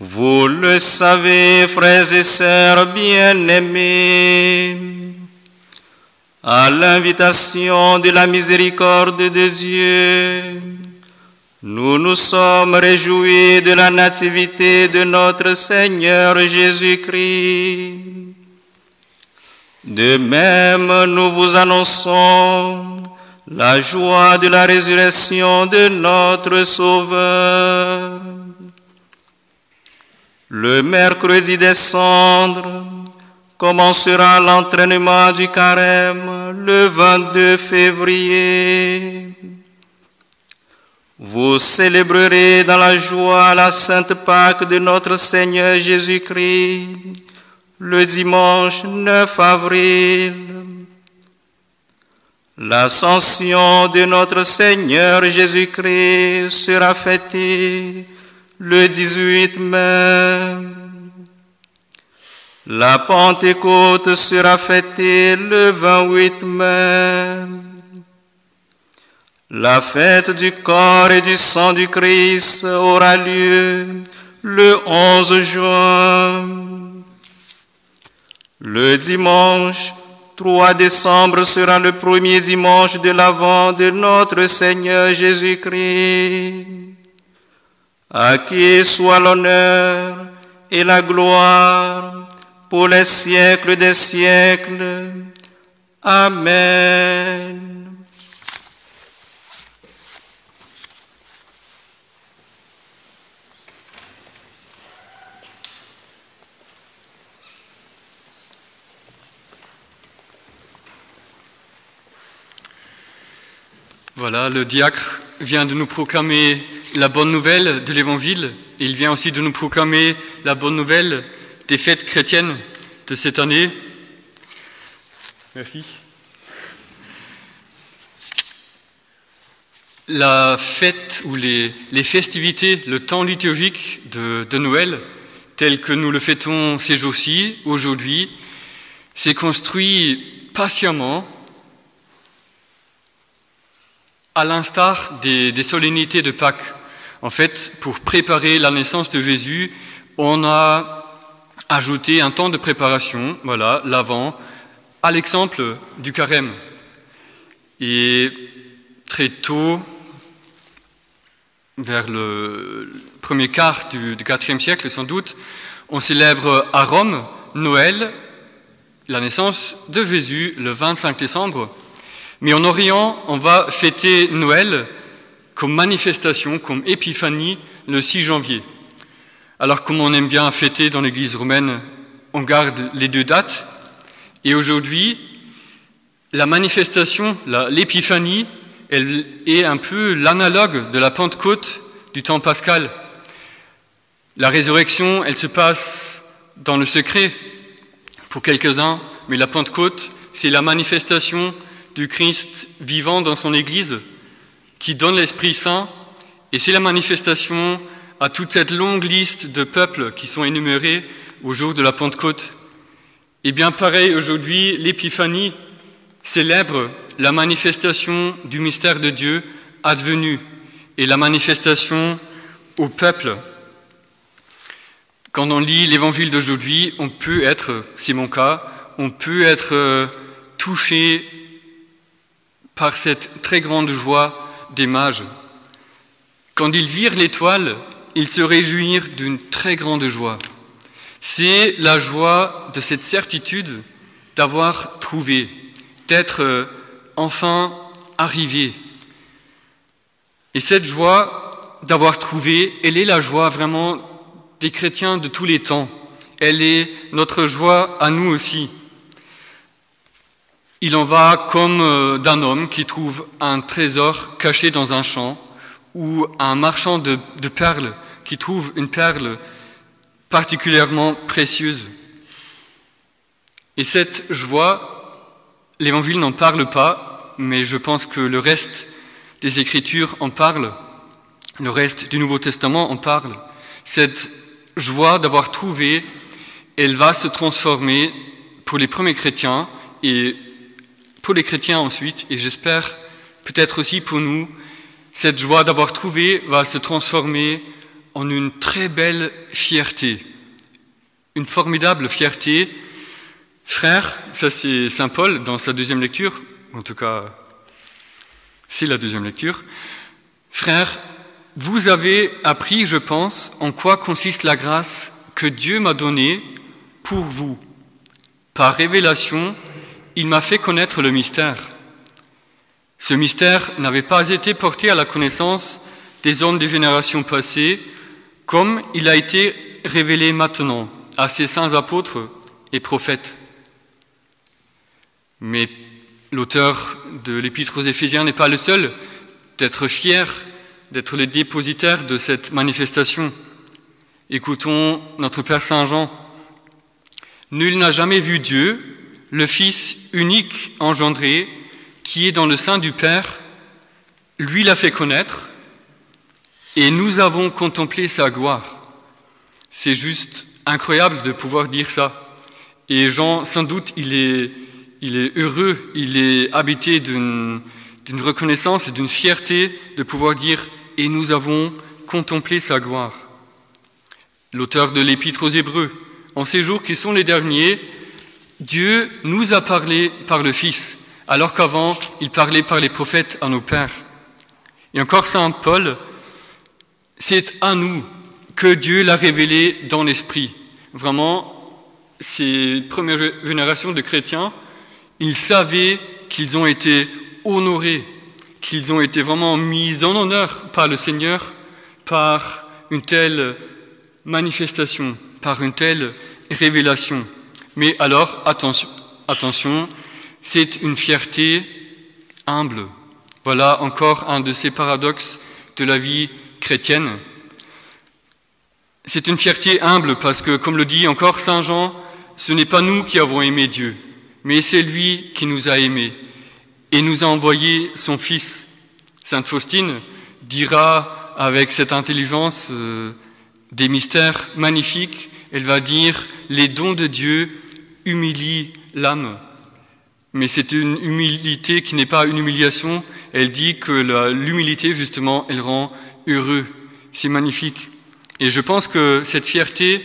Vous le savez, frères et sœurs bien-aimés, à l'invitation de la miséricorde de Dieu, nous nous sommes réjouis de la nativité de notre Seigneur Jésus-Christ. De même, nous vous annonçons la joie de la résurrection de notre Sauveur. Le mercredi des cendres commencera l'entraînement du carême le 22 février. Vous célébrerez dans la joie la Sainte Pâque de notre Seigneur Jésus-Christ le dimanche 9 avril. L'Ascension de notre Seigneur Jésus-Christ sera fêtée le 18 mai. La Pentecôte sera fêtée le 28 mai. La fête du corps et du sang du Christ aura lieu le 11 juin. Le dimanche 3 décembre sera le premier dimanche de l'Avent de notre Seigneur Jésus-Christ. À qui soit l'honneur et la gloire pour les siècles des siècles. Amen. Voilà, le diacre vient de nous proclamer la bonne nouvelle de l'Évangile et il vient aussi de nous proclamer la bonne nouvelle des fêtes chrétiennes de cette année. Merci. La fête ou les festivités, le temps liturgique de Noël, tel que nous le fêtons ces jours-ci, aujourd'hui, s'est construit patiemment à l'instar des solennités de Pâques. En fait, pour préparer la naissance de Jésus, on a ajouté un temps de préparation, voilà, l'avant, à l'exemple du carême. Et très tôt, vers le premier quart du IVe siècle sans doute, on célèbre à Rome Noël, la naissance de Jésus, le 25 décembre. Mais en Orient, on va fêter Noël comme manifestation, comme épiphanie, le 6 janvier. Alors comme on aime bien fêter dans l'Église romaine, on garde les deux dates. Et aujourd'hui, la manifestation, l'épiphanie, elle est un peu l'analogue de la Pentecôte du temps pascal. La résurrection, elle se passe dans le secret pour quelques-uns, mais la Pentecôte, c'est la manifestation du Christ vivant dans son Église, qui donne l'Esprit Saint, et c'est la manifestation à toute cette longue liste de peuples qui sont énumérés au jour de la Pentecôte. Et bien pareil, aujourd'hui, l'Épiphanie célèbre la manifestation du mystère de Dieu advenu et la manifestation au peuple. Quand on lit l'Évangile d'aujourd'hui, on peut être, c'est mon cas, on peut être touché par cette très grande joie des mages. Quand ils virent l'étoile, ils se réjouirent d'une très grande joie. C'est la joie de cette certitude d'avoir trouvé, d'être enfin arrivé. Et cette joie d'avoir trouvé, elle est la joie vraiment des chrétiens de tous les temps. Elle est notre joie à nous aussi. Il en va comme d'un homme qui trouve un trésor caché dans un champ ou un marchand de perles qui trouve une perle particulièrement précieuse. Et cette joie, l'Évangile n'en parle pas, mais je pense que le reste des Écritures en parle, le reste du Nouveau Testament en parle. Cette joie d'avoir trouvé, elle va se transformer pour les premiers chrétiens et pour les chrétiens ensuite, et j'espère peut-être aussi pour nous, cette joie d'avoir trouvé va se transformer en une très belle fierté, une formidable fierté. Frères, ça c'est Saint Paul dans sa deuxième lecture, en tout cas c'est la deuxième lecture. Frères, vous avez appris, je pense, en quoi consiste la grâce que Dieu m'a donnée pour vous. Par révélation, il m'a fait connaître le mystère. Ce mystère n'avait pas été porté à la connaissance des hommes des générations passées, comme il a été révélé maintenant à ses saints apôtres et prophètes. Mais l'auteur de l'Épître aux Éphésiens n'est pas le seul d'être fier, d'être le dépositaire de cette manifestation. Écoutons notre Père Saint Jean. « Nul n'a jamais vu Dieu, le Fils unique engendré, qui est dans le sein du Père, lui l'a fait connaître, et nous avons contemplé sa gloire. » C'est juste incroyable de pouvoir dire ça. Et Jean, sans doute, il est heureux, il est habité d'une reconnaissance et d'une fierté de pouvoir dire « et nous avons contemplé sa gloire ». L'auteur de l'Épître aux Hébreux, en ces jours qui sont les derniers, Dieu nous a parlé par le Fils, alors qu'avant, il parlait par les prophètes à nos pères. Et encore Saint Paul, c'est à nous que Dieu l'a révélé dans l'Esprit. Vraiment, ces premières générations de chrétiens, ils savaient qu'ils ont été honorés, qu'ils ont été vraiment mis en honneur par le Seigneur, par une telle manifestation, par une telle révélation. Mais alors, attention, c'est une fierté humble. Voilà encore un de ces paradoxes de la vie chrétienne. C'est une fierté humble parce que, comme le dit encore Saint Jean, ce n'est pas nous qui avons aimé Dieu, mais c'est lui qui nous a aimés et nous a envoyé son Fils. Sainte Faustine dira avec cette intelligence des mystères magnifiques, elle va dire « les dons de Dieu humilient l'âme ». Mais c'est une humilité qui n'est pas une humiliation, elle dit que l'humilité, justement, elle rend heureux. C'est magnifique. Et je pense que cette fierté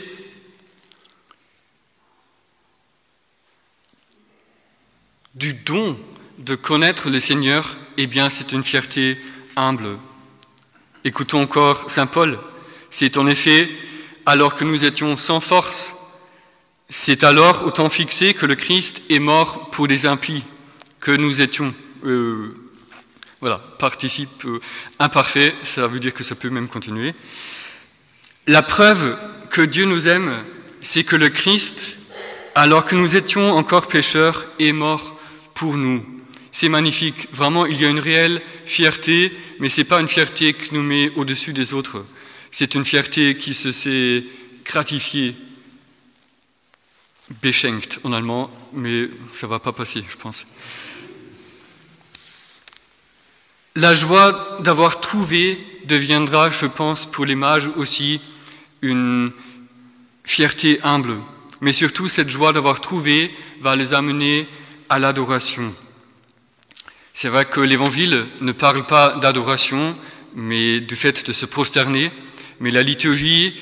du don de connaître le Seigneur, eh bien, c'est une fierté humble. Écoutons encore Saint Paul. C'est en effet, alors que nous étions sans force, c'est alors au temps fixé que le Christ est mort pour les impies, que nous étions. Participe imparfait, ça veut dire que ça peut même continuer. La preuve que Dieu nous aime, c'est que le Christ, alors que nous étions encore pécheurs, est mort pour nous. C'est magnifique. Vraiment, il y a une réelle fierté, mais ce n'est pas une fierté qui nous met au-dessus des autres. C'est une fierté qui se s'est gratifiée. Beschenkt en allemand, mais ça ne va pas passer, je pense. La joie d'avoir trouvé deviendra, je pense, pour les mages aussi une fierté humble. Mais surtout, cette joie d'avoir trouvé va les amener à l'adoration. C'est vrai que l'Évangile ne parle pas d'adoration, mais du fait de se prosterner. Mais la liturgie,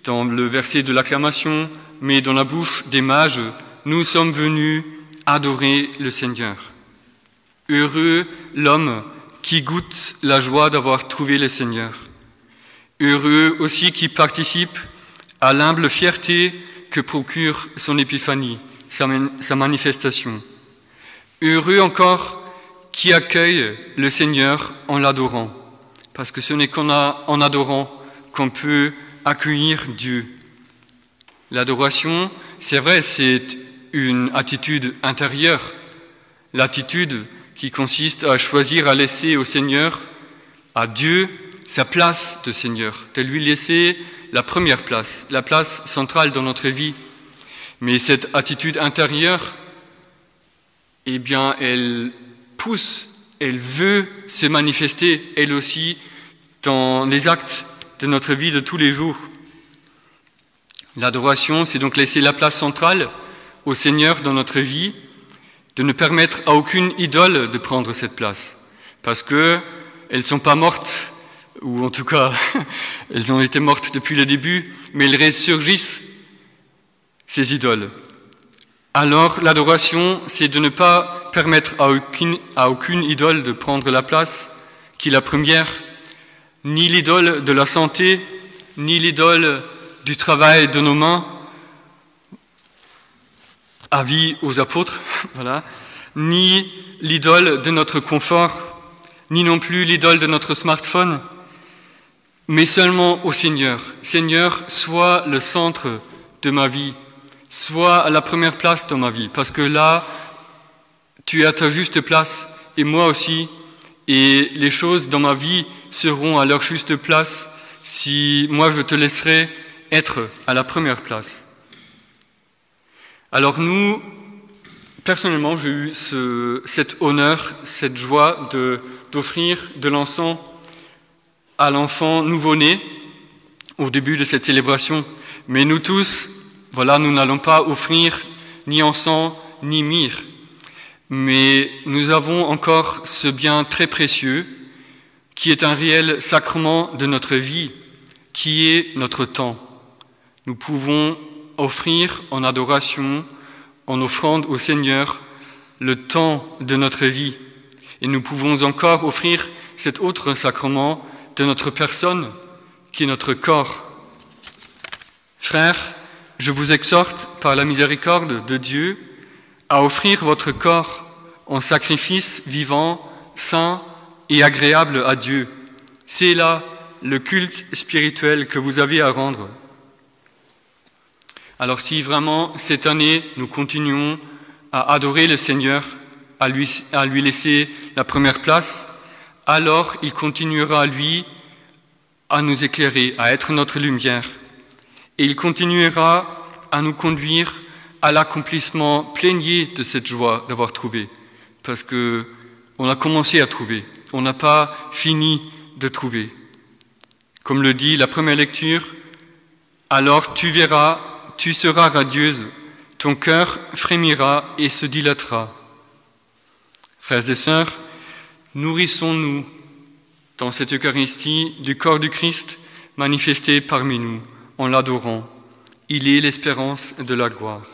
dans le verset de l'acclamation, mais dans la bouche des mages, nous sommes venus adorer le Seigneur. Heureux l'homme qui goûte la joie d'avoir trouvé le Seigneur. Heureux aussi qui participe à l'humble fierté que procure son épiphanie, sa manifestation. Heureux encore qui accueille le Seigneur en l'adorant, parce que ce n'est qu'en adorant qu'on peut accueillir Dieu. L'adoration, c'est vrai, c'est une attitude intérieure, l'attitude qui consiste à choisir à laisser au Seigneur, à Dieu, sa place de Seigneur, de lui laisser la première place, la place centrale dans notre vie. Mais cette attitude intérieure, eh bien, elle pousse, elle veut se manifester, elle aussi, dans les actes de notre vie de tous les jours. L'adoration, c'est donc laisser la place centrale au Seigneur dans notre vie, de ne permettre à aucune idole de prendre cette place, parce qu'elles ne sont pas mortes ou en tout cas, elles ont été mortes depuis le début, mais elles ressurgissent, ces idoles. Alors, l'adoration, c'est de ne pas permettre à aucune idole de prendre la place qui est la première, ni l'idole de la santé, ni l'idole du travail de nos mains, avis aux apôtres, voilà, ni l'idole de notre confort, ni non plus l'idole de notre smartphone, mais seulement au Seigneur. Seigneur, sois le centre de ma vie, sois à la première place dans ma vie, parce que là, tu es à ta juste place, et moi aussi, et les choses dans ma vie seront à leur juste place si moi je te laisserai être à la première place. Alors nous, personnellement, j'ai eu cet honneur, cette joie d'offrir de l'encens à l'enfant nouveau-né au début de cette célébration. Mais nous tous, voilà, nous n'allons pas offrir ni encens ni myrrhe. Mais nous avons encore ce bien très précieux qui est un réel sacrement de notre vie, qui est notre temps. Nous pouvons offrir en adoration, en offrande au Seigneur, le temps de notre vie. Et nous pouvons encore offrir cet autre sacrement de notre personne, qui est notre corps. Frères, je vous exhorte par la miséricorde de Dieu à offrir votre corps en sacrifice vivant, saint et agréable à Dieu. C'est là le culte spirituel que vous avez à rendre. Alors si vraiment cette année nous continuons à adorer le Seigneur, à lui laisser la première place, alors il continuera lui à nous éclairer, à être notre lumière. Et il continuera à nous conduire à l'accomplissement plénier de cette joie d'avoir trouvé. Parce qu'on a commencé à trouver, on n'a pas fini de trouver. Comme le dit la première lecture, alors tu verras, tu seras radieuse, ton cœur frémira et se dilatera. Frères et sœurs, nourrissons-nous dans cette Eucharistie du corps du Christ manifesté parmi nous en l'adorant. Il est l'espérance de la gloire.